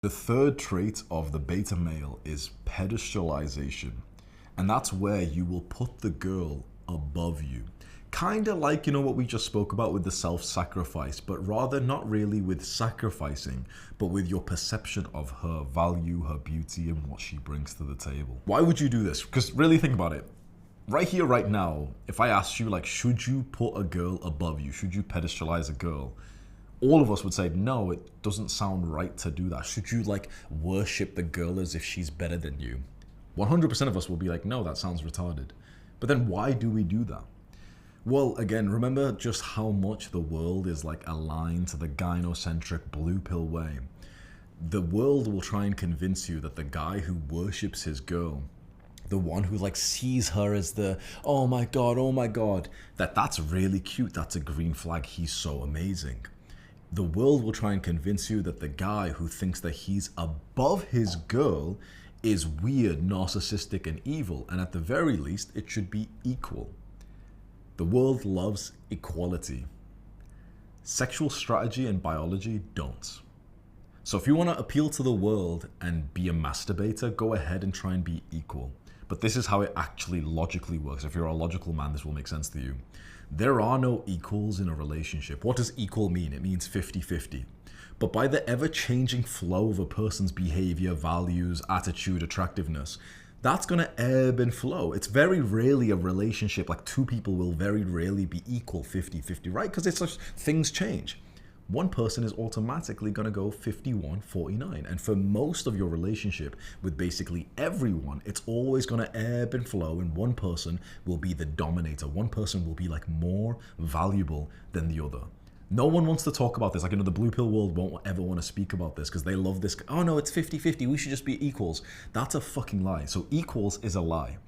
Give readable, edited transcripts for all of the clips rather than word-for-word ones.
The third trait of the beta male is pedestalization. And that's where you will put the girl above you. Kind of like, what we just spoke about with the self-sacrifice, but rather not really with sacrificing, but with your perception of her value, her beauty, and what she brings to the table. Why would you do this? Because really think about it. Right here, right now, if I asked you, like, should you put a girl above you? Should you pedestalize a girl? All of us would say, no, it doesn't sound right to do that. Should you, like, worship the girl as if she's better than you? 100% of us will be like, no, that sounds retarded. But then why do we do that? Well, again, remember just how much the world is like aligned to the gynocentric blue pill way. The world will try and convince you that the guy who worships his girl, the one who like sees her as the, oh my God, that's really cute, that's a green flag, he's so amazing. The world will try and convince you that the guy who thinks that he's above his girl is weird, narcissistic, and evil, and at the very least, it should be equal. The world loves equality. Sexual strategy and biology don't. So if you want to appeal to the world and be a masturbator, go ahead and try and be equal. But this is how it actually logically works. If you're a logical man, this will make sense to you. There are no equals in a relationship. What does equal mean? It means 50-50. But by the ever-changing flow of a person's behavior, values, attitude, attractiveness, that's going to ebb and flow. It's very rarely a relationship, like two people will very rarely be equal 50-50, right? Because it's just things change. One person is automatically going to go 51-49. And for most of your relationship with basically everyone, it's always going to ebb and flow, and one person will be the dominator. One person will be like more valuable than the other. No one wants to talk about this. Like, the blue pill world won't ever want to speak about this because they love this. Oh no, it's 50-50. We should just be equals. That's a fucking lie. So equals is a lie.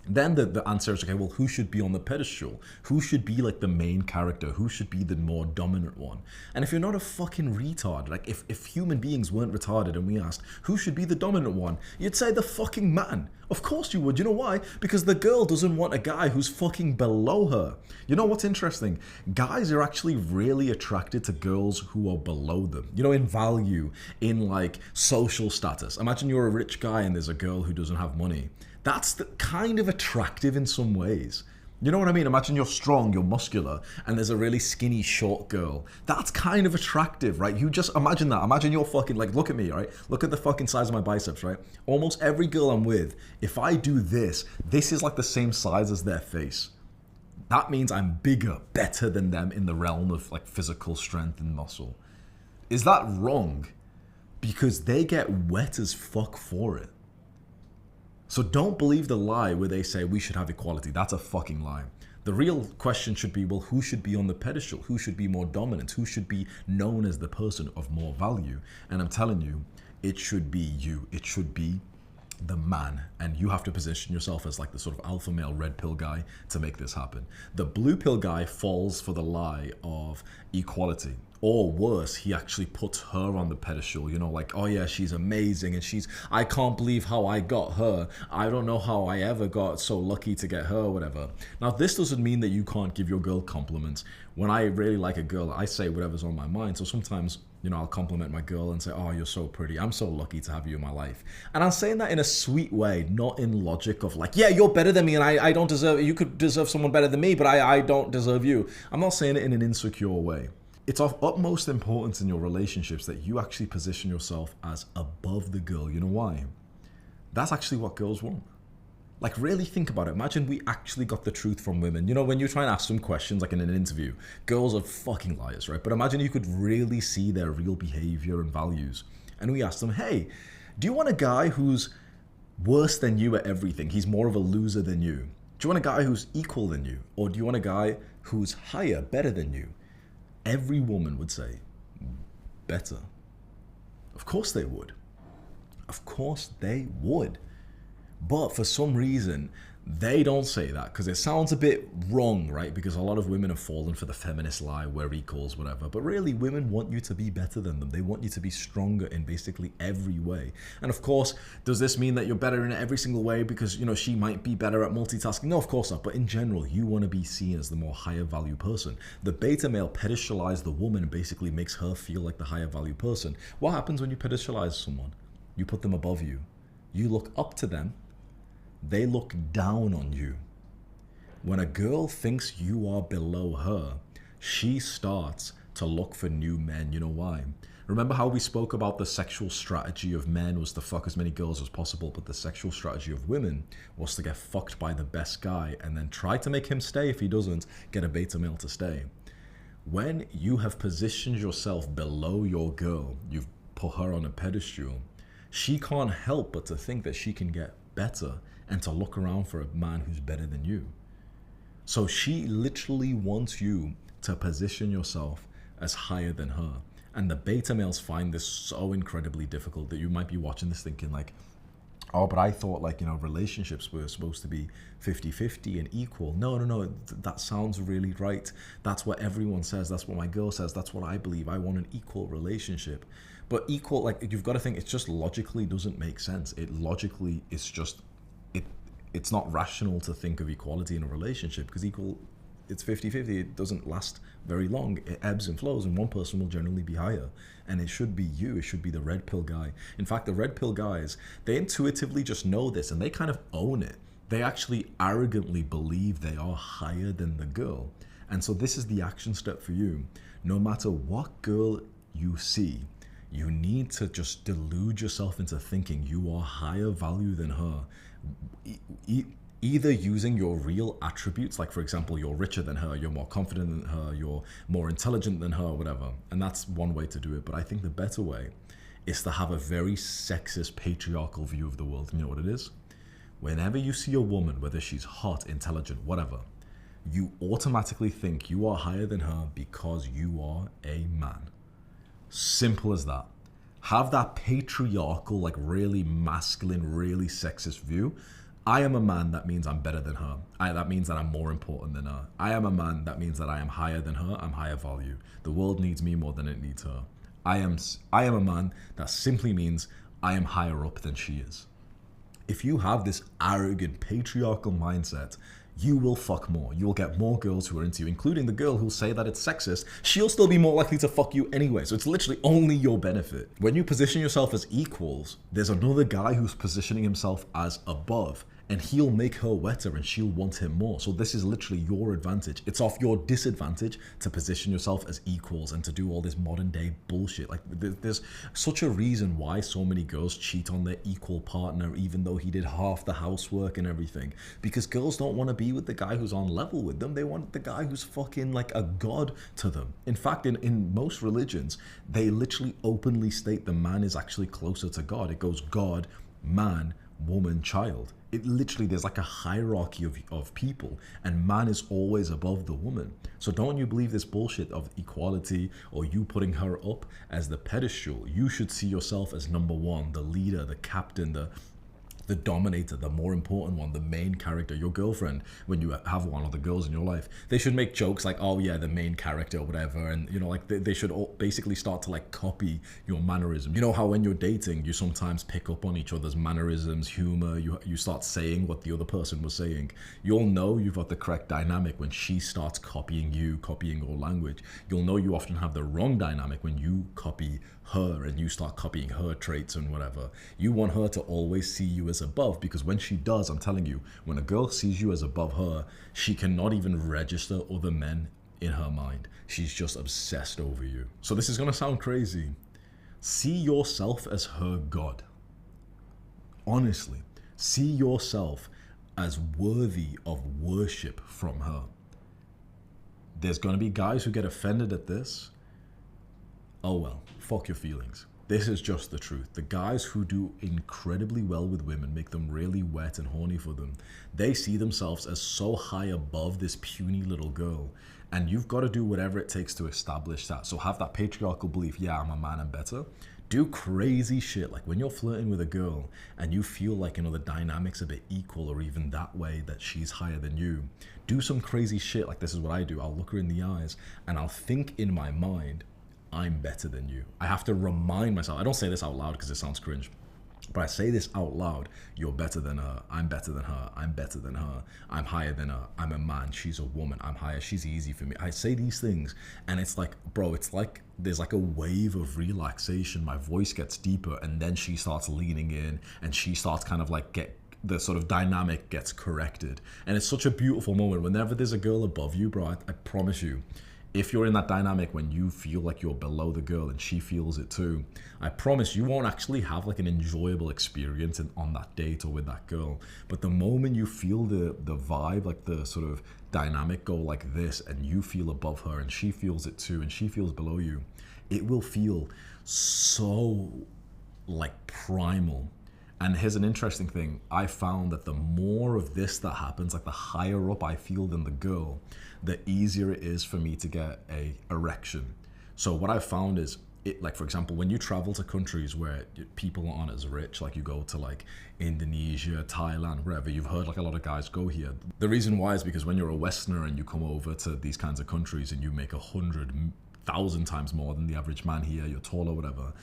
Then the answer is, okay, well, who should be on the pedestal? Who should be like the main character? Who should be the more dominant one? And if you're not a fucking retard, like if human beings weren't retarded and we asked, who should be the dominant one? You'd say the fucking man. Of course you would. You know why? Because the girl doesn't want a guy who's fucking below her. You know what's interesting? Guys are actually really attracted to girls who are below them. In value, in like social status. Imagine you're a rich guy and there's a girl who doesn't have money. That's kind of attractive in some ways. You know what I mean? Imagine you're strong, you're muscular, and there's a really skinny, short girl. That's kind of attractive, right? You just imagine that. Imagine you're fucking, like, look at me, right? Look at the fucking size of my biceps, right? Almost every girl I'm with, if I do this is like the same size as their face. That means I'm bigger, better than them in the realm of like physical strength and muscle. Is that wrong? Because they get wet as fuck for it. So don't believe the lie where they say we should have equality. That's a fucking lie. The real question should be, well, who should be on the pedestal? Who should be more dominant? Who should be known as the person of more value? And I'm telling you, it should be you. It should be the man. And you have to position yourself as like the sort of alpha male red pill guy to make this happen. The blue pill guy falls for the lie of equality. Or worse, he actually puts her on the pedestal, like, oh yeah, she's amazing, and I can't believe how I got her. I don't know how I ever got so lucky to get her, whatever. Now, this doesn't mean that you can't give your girl compliments. When I really like a girl, I say whatever's on my mind. So sometimes, I'll compliment my girl and say, oh, you're so pretty. I'm so lucky to have you in my life. And I'm saying that in a sweet way, not in logic of like, yeah, you're better than me and I don't deserve, you could deserve someone better than me, but I don't deserve you. I'm not saying it in an insecure way. It's of utmost importance in your relationships that you actually position yourself as above the girl. You know why? That's actually what girls want. Like, really think about it. Imagine we actually got the truth from women. When you try and ask them questions, like in an interview, girls are fucking liars, right? But imagine you could really see their real behavior and values. And we ask them, hey, do you want a guy who's worse than you at everything? He's more of a loser than you. Do you want a guy who's equal than you? Or do you want a guy who's higher, better than you? Every woman would say, better. Of course they would. Of course they would. But for some reason, They don't say that because it sounds a bit wrong, right? Because a lot of women have fallen for the feminist lie, we're equals, whatever. But really, women want you to be better than them. They want you to be stronger in basically every way. And of course, does this mean that you're better in every single way because, she might be better at multitasking? No, of course not. But in general, you want to be seen as the more higher value person. The beta male pedestalizes the woman and basically makes her feel like the higher value person. What happens when you pedestalize someone? You put them above you. You look up to them. They look down on you. When a girl thinks you are below her, she starts to look for new men. You know why? Remember how we spoke about the sexual strategy of men was to fuck as many girls as possible, but the sexual strategy of women was to get fucked by the best guy and then try to make him stay. If he doesn't, get a beta male to stay. When you have positioned yourself below your girl, you've put her on a pedestal, she can't help but to think that she can get better and to look around for a man who's better than you. So she literally wants you to position yourself as higher than her. And the beta males find this so incredibly difficult that you might be watching this thinking like, oh, but I thought relationships were supposed to be 50-50 and equal. No, that sounds really right. That's what everyone says. That's what my girl says. That's what I believe. I want an equal relationship. But equal, you've got to think, it just logically doesn't make sense. It logically is just, it's not rational to think of equality in a relationship because it's 50-50. It doesn't last very long. It ebbs and flows, and one person will generally be higher. And it should be you. It should be the red pill guy. In fact, the red pill guys, they intuitively just know this and they kind of own it. They actually arrogantly believe they are higher than the girl. And so this is the action step for you. No matter what girl you see, you need to just delude yourself into thinking you are higher value than her. Either using your real attributes, like for example, you're richer than her, you're more confident than her, you're more intelligent than her, whatever. And that's one way to do it. But I think the better way is to have a very sexist, patriarchal view of the world. You know what it is? Whenever you see a woman, whether she's hot, intelligent, whatever, you automatically think you are higher than her because you are a man. Simple as that. Have that patriarchal, really masculine, really sexist view. I am a man, that means I'm better than her. That means that I'm more important than her. I am a man, that means that I am higher than her. I'm higher value. The world needs me more than it needs her. I am a man, that simply means I am higher up than she is. If you have this arrogant patriarchal mindset, you will fuck more. You will get more girls who are into you, including the girl who'll say that it's sexist. She'll still be more likely to fuck you anyway. So it's literally only your benefit. When you position yourself as equals, there's another guy who's positioning himself as above, and he'll make her wetter and she'll want him more. So this is literally your advantage. It's off your disadvantage to position yourself as equals and to do all this modern day bullshit. There's such a reason why so many girls cheat on their equal partner, even though he did half the housework and everything. Because girls don't want to be with the guy who's on level with them. They want the guy who's fucking like a god to them. In fact, in most religions, they literally openly state the man is actually closer to God. It goes God, man, woman, child. It literally, there's like a hierarchy of people, and man is always above the woman. So don't you believe this bullshit of equality or you putting her up as the pedestal. You should see yourself as number one, the leader, the captain, the dominator, the more important one, the main character. Your girlfriend, when you have one, or the girls in your life, they should make jokes like, oh yeah, the main character or whatever, and they should all basically start to copy your mannerisms. You know how when you're dating, you sometimes pick up on each other's mannerisms, humor, you start saying what the other person was saying. You'll know you've got the correct dynamic when she starts copying you, copying your language. You'll know you often have the wrong dynamic when you copy her and you start copying her traits and whatever. You want her to always see you as above, because when she does, I'm telling you, when a girl sees you as above her, she cannot even register other men in her mind. She's just obsessed over you. So this is gonna sound crazy. See yourself as her god. Honestly, see yourself as worthy of worship from her. There's gonna be guys who get offended at this. Oh well, fuck your feelings. This is just the truth. The guys who do incredibly well with women, make them really wet and horny for them, they see themselves as so high above this puny little girl. And you've got to do whatever it takes to establish that. So have that patriarchal belief, yeah, I'm a man, I'm better. Do crazy shit. Like when you're flirting with a girl and you feel like, the dynamic's a bit equal or even that way that she's higher than you, do some crazy shit. Like this is what I do. I'll look her in the eyes and I'll think in my mind, I'm better than you. I have to remind myself. I don't say this out loud because it sounds cringe, but I say this out loud. You're better than her. I'm better than her. I'm better than her. I'm higher than her. I'm a man. She's a woman. I'm higher. She's easy for me. I say these things and it's like, bro, it's like there's like a wave of relaxation. My voice gets deeper and then she starts leaning in and she starts kind of like the sort of dynamic gets corrected. And it's such a beautiful moment. Whenever there's a girl above you, bro, I promise you, if you're in that dynamic when you feel like you're below the girl and she feels it too, I promise you won't actually have like an enjoyable experience on that date or with that girl. But the moment you feel the vibe, like the sort of dynamic go like this, and you feel above her and she feels it too and she feels below you, it will feel so like primal. And here's an interesting thing. I found that the more of this that happens, like the higher up I feel than the girl, the easier it is for me to get a erection. So what I found is, like for example, when you travel to countries where people aren't as rich, like you go to like Indonesia, Thailand, wherever, you've heard like a lot of guys go here. The reason why is because when you're a Westerner and you come over to these kinds of countries and you make 100,000 times more than the average man here, you're tall or whatever,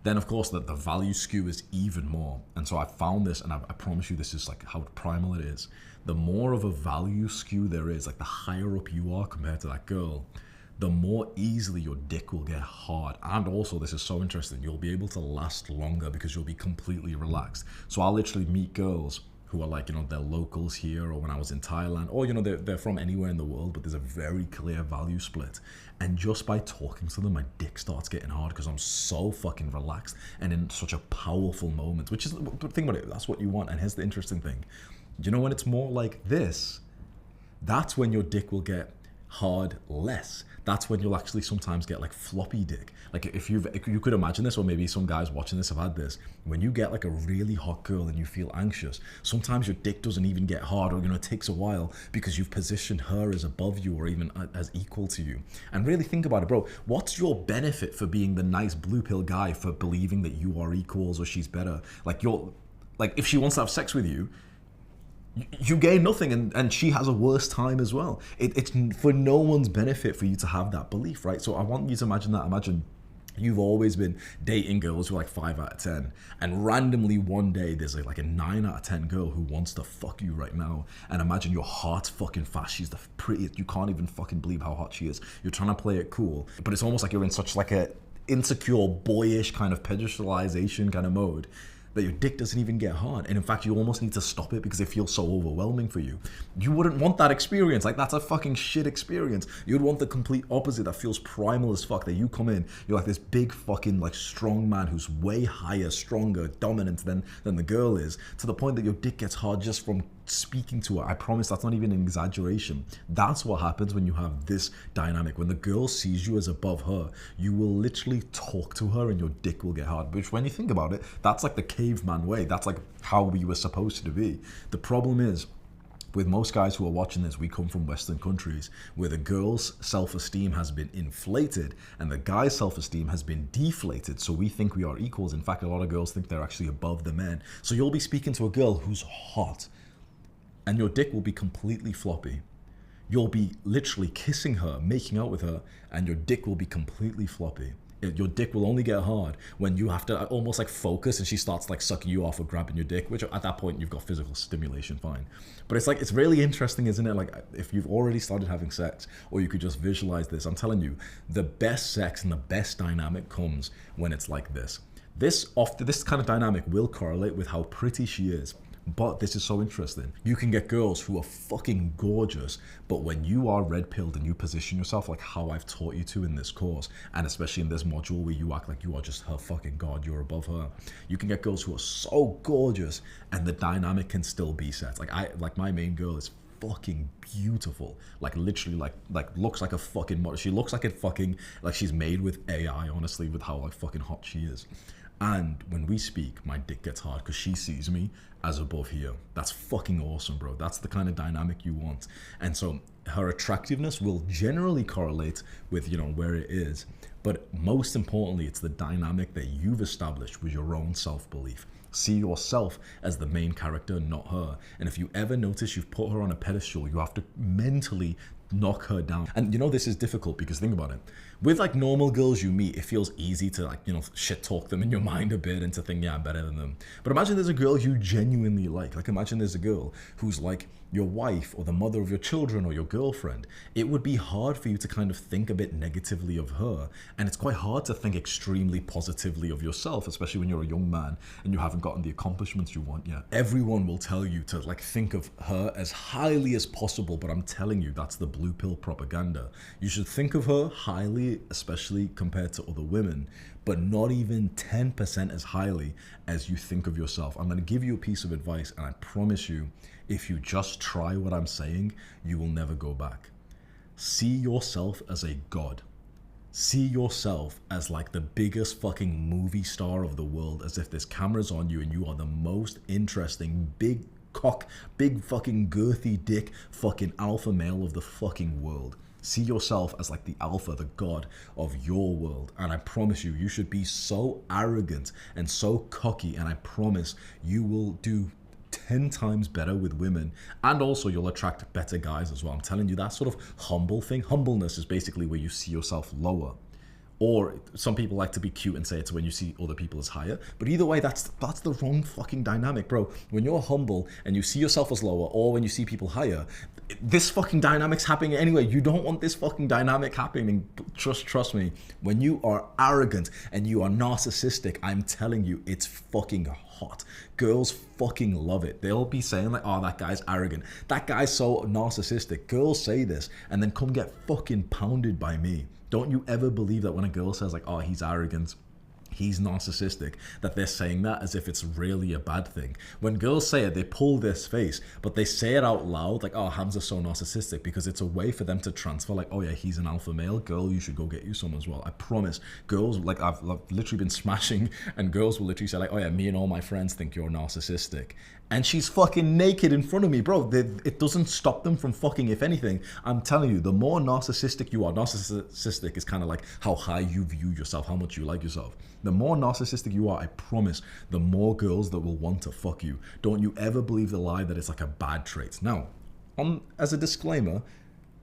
then of course the value skew is even more. And so I found this, and I promise you this is like how primal it is. The more of a value skew there is, like the higher up you are compared to that girl, the more easily your dick will get hard. And also, this is so interesting, you'll be able to last longer because you'll be completely relaxed. So I'll literally meet girls who are like, they're locals here, or when I was in Thailand, or, they're from anywhere in the world, but there's a very clear value split. And just by talking to them, my dick starts getting hard because I'm so fucking relaxed and in such a powerful moment, which is, think about it, that's what you want. And here's the interesting thing. When it's more like this, that's when your dick will get hard less. That's when you'll actually sometimes get like floppy dick. Like if you could imagine this, or maybe some guys watching this have had this, when you get like a really hot girl and you feel anxious, sometimes your dick doesn't even get hard, or it takes a while because you've positioned her as above you or even as equal to you. And really think about it, bro. What's your benefit for being the nice blue pill guy for believing that you are equals or she's better? Like if she wants to have sex with you, you gain nothing, and she has a worse time as well. It's for no one's benefit for you to have that belief, right? So I want you to imagine that. Imagine you've always been dating girls who are like 5 out of 10, and randomly one day there's like a 9 out of 10 girl who wants to fuck you right now. And imagine your heart's fucking fast. She's the prettiest. You can't even fucking believe how hot she is. You're trying to play it cool, but it's almost like you're in such like a insecure, boyish kind of pedestalization kind of mode that your dick doesn't even get hard. And in fact, you almost need to stop it because it feels so overwhelming for you. You wouldn't want that experience. Like, that's a fucking shit experience. You'd want the complete opposite that feels primal as fuck, that you come in, you're like this big fucking like strong man who's way higher, stronger, dominant than the girl is, to the point that your dick gets hard just from speaking to her. I promise that's not even an exaggeration. That's what happens when you have this dynamic. When the girl sees you as above her, you will literally talk to her and your dick will get hard. Which, when you think about it, that's like the caveman way. That's like how we were supposed to be. The problem is, with most guys who are watching this, we come from Western countries where the girl's self-esteem has been inflated and the guy's self-esteem has been deflated. So we think we are equals. In fact, a lot of girls think they're actually above the men. So you'll be speaking to a girl who's hot, and your dick will be completely floppy. You'll be literally kissing her, making out with her, and your dick will be completely floppy. Your dick will only get hard when you have to almost like focus and she starts like sucking you off or grabbing your dick, which at that point you've got physical stimulation, fine. But it's like, it's really interesting, isn't it? Like, if you've already started having sex, or you could just visualize this, I'm telling you, the best sex and the best dynamic comes when it's like this. This kind of dynamic will correlate with how pretty she is. But this is so interesting. You can get girls who are fucking gorgeous, but when you are red-pilled and you position yourself like how I've taught you to in this course, and especially in this module where you act like you are just her fucking god, you're above her, you can get girls who are so gorgeous and the dynamic can still be set. Like my main girl is fucking beautiful, like literally like looks like a fucking model. She looks like like she's made with AI, honestly, with how like fucking hot she is. And when we speak, my dick gets hard because she sees me as above here. That's fucking awesome, bro. That's the kind of dynamic you want. And so her attractiveness will generally correlate with, where it is. But most importantly, it's the dynamic that you've established with your own self-belief. See yourself as the main character, not her. And if you ever notice you've put her on a pedestal, you have to mentally knock her down. And you know, this is difficult because think about it. With like normal girls you meet, it feels easy to like, you know, shit talk them in your mind a bit and to think, yeah, I'm better than them. But imagine there's a girl you genuinely like. Like imagine there's a girl who's like your wife or the mother of your children or your girlfriend. It would be hard for you to kind of think a bit negatively of her. And it's quite hard to think extremely positively of yourself, especially when you're a young man and you haven't gotten the accomplishments you want yet. Everyone will tell you to like think of her as highly as possible, but I'm telling you, that's the blue pill propaganda. You should think of her highly, especially compared to other women, but not even 10% as highly as you think of yourself. I'm going to give you a piece of advice, and I promise you, if you just try what I'm saying, you will never go back. See yourself as a god. See yourself as like the biggest fucking movie star of the world, as if there's cameras on you and you are the most interesting, big cock, big fucking girthy dick, fucking alpha male of the fucking world. See yourself as like the alpha, the god of your world. And I promise you, you should be so arrogant and so cocky. And I promise you will do 10 times better with women. And also you'll attract better guys as well. I'm telling you, that sort of humble thing. Humbleness is basically where you see yourself lower. Or some people like to be cute and say it's when you see other people as higher. But either way, that's the wrong fucking dynamic, bro. When you're humble and you see yourself as lower, or when you see people higher, this fucking dynamic's happening anyway. You don't want this fucking dynamic happening. Trust me. When you are arrogant and you are narcissistic, I'm telling you, it's fucking hot. Girls fucking love it. They'll be saying like, oh, that guy's arrogant. That guy's so narcissistic. Girls say this and then come get fucking pounded by me. Don't you ever believe that when a girl says like, oh, he's arrogant, he's narcissistic, that they're saying that as if it's really a bad thing. When girls say it, they pull this face, but they say it out loud like, oh, Hamza's so narcissistic, because it's a way for them to transfer like, oh yeah, he's an alpha male. Girl, you should go get you some as well. I promise. Girls, like I've literally been smashing, and girls will literally say like, oh yeah, me and all my friends think you're narcissistic. And she's fucking naked in front of me, bro. It doesn't stop them from fucking. If anything, I'm telling you, the more narcissistic you are, narcissistic is kind of like how high you view yourself, how much you like yourself. The more narcissistic you are, I promise, the more girls that will want to fuck you. Don't you ever believe the lie that it's like a bad trait. Now, as a disclaimer,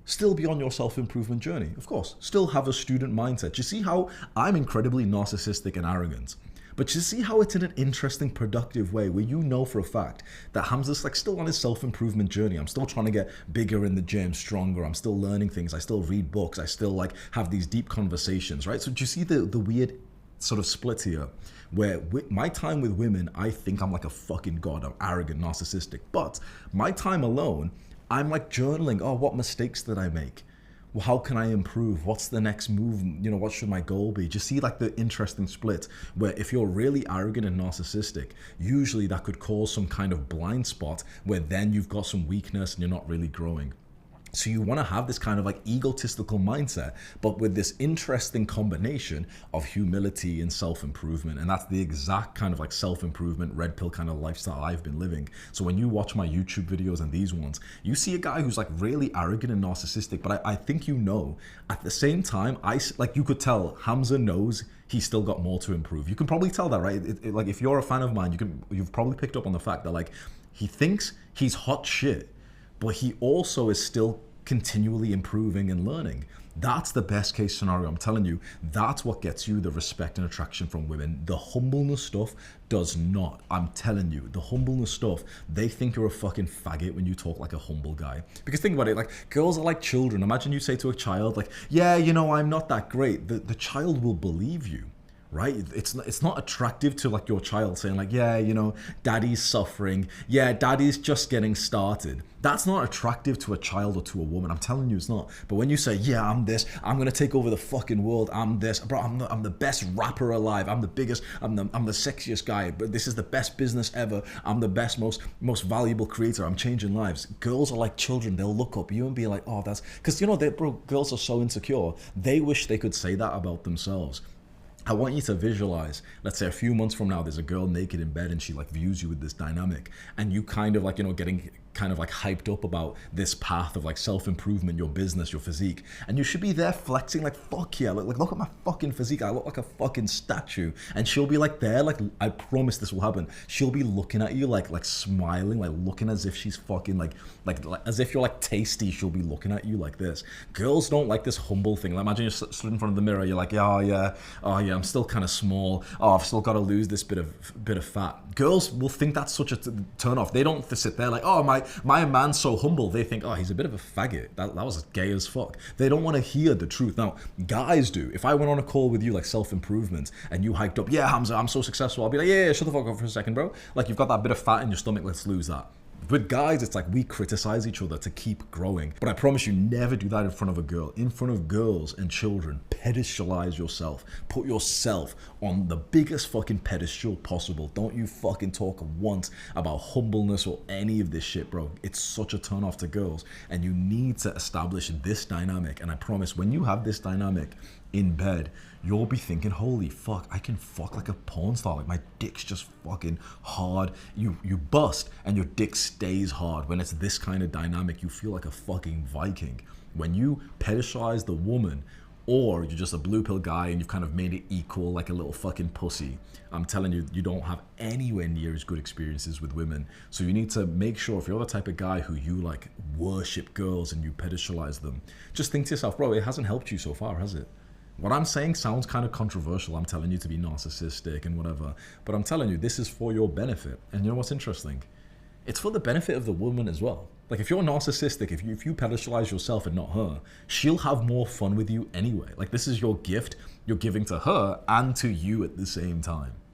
still be on your self-improvement journey. Of course, still have a student mindset. You see how I'm incredibly narcissistic and arrogant? But you see how it's in an interesting, productive way where you know for a fact that Hamza's like still on his self-improvement journey. I'm still trying to get bigger in the gym, stronger. I'm still learning things. I still read books. I still like have these deep conversations, right? So do you see the weird sort of split here where my time with women, I think I'm like a fucking god. I'm arrogant, narcissistic. But my time alone, I'm like journaling. Oh, what mistakes did I make? Well, how can I improve? What's the next move? You know, what should my goal be? Just see like the interesting split where if you're really arrogant and narcissistic, usually that could cause some kind of blind spot where then you've got some weakness and you're not really growing. So you want to have this kind of like egotistical mindset, but with this interesting combination of humility and self-improvement. And that's the exact kind of like self-improvement, red pill kind of lifestyle I've been living. So when you watch my YouTube videos and these ones, you see a guy who's like really arrogant and narcissistic, but I think, you know, at the same time, you could tell Hamza knows he's still got more to improve. You can probably tell that, right? Like if you're a fan of mine, you've probably picked up on the fact that like he thinks he's hot shit, but he also is still continually improving and learning. That's the best case scenario. I'm telling you, that's what gets you the respect and attraction from women. The humbleness stuff does not. I'm telling you, the humbleness stuff, they think you're a fucking faggot when you talk like a humble guy. Because think about it, like girls are like children. Imagine you say to a child like, yeah, you know, I'm not that great. The child will believe you. Right? It's not attractive to like your child saying like, yeah, you know, daddy's suffering. Yeah, daddy's just getting started. That's not attractive to a child or to a woman. I'm telling you, it's not. But when you say, yeah, I'm this, I'm gonna take over the fucking world. I'm this, bro. I'm the best rapper alive. I'm the biggest. I'm the sexiest guy. But this is the best business ever. I'm the best, most valuable creator. I'm changing lives. Girls are like children. They'll look up you and be like, oh, that's because you know, bro. Girls are so insecure. They wish they could say that about themselves. I want you to visualize, let's say a few months from now, there's a girl naked in bed and she like views you with this dynamic, and you kind of like, you know, getting kind of like hyped up about this path of like self-improvement, your business, your physique, and you should be there flexing like, fuck yeah, like look at my fucking physique, I look like a fucking statue. And she'll be like there, like, I promise this will happen, she'll be looking at you like smiling, like looking as if she's fucking like as if you're like tasty. She'll be looking at you like this. Girls don't like this humble thing. Like, imagine you're stood in front of the mirror, you're like, oh yeah, I'm still kind of small, oh, I've still got to lose this bit of fat. Girls will think that's such a turn off. They don't sit there like, oh, my man's so humble. They think, oh, he's a bit of a faggot. That was gay as fuck. They don't want to hear the truth. Now, guys do. If I went on a call with you like self-improvement and you hyped up, yeah, Hamza, I'm so successful, I'll be like, yeah, shut the fuck up for a second, bro. Like, you've got that bit of fat in your stomach, let's lose that. With guys, it's like we criticize each other to keep growing. But I promise you, never do that in front of a girl. In front of girls and children, pedestalize yourself. Put yourself on the biggest fucking pedestal possible. Don't you fucking talk once about humbleness or any of this shit, bro. It's such a turn off to girls. And you need to establish this dynamic. And I promise, when you have this dynamic in bed, you'll be thinking, holy fuck, I can fuck like a porn star. Like, my dick's just fucking hard. You bust and your dick stays hard. When it's this kind of dynamic, you feel like a fucking Viking. When you pedestalize the woman, or you're just a blue pill guy and you've kind of made it equal like a little fucking pussy, I'm telling you, you don't have anywhere near as good experiences with women. So you need to make sure, if you're the type of guy who you like worship girls and you pedestalize them, just think to yourself, bro, it hasn't helped you so far, has it? What I'm saying sounds kind of controversial. I'm telling you to be narcissistic and whatever, but I'm telling you, this is for your benefit. And you know what's interesting? It's for the benefit of the woman as well. Like, if you're narcissistic, if you pedestalize yourself and not her, she'll have more fun with you anyway. Like, this is your gift you're giving to her and to you at the same time.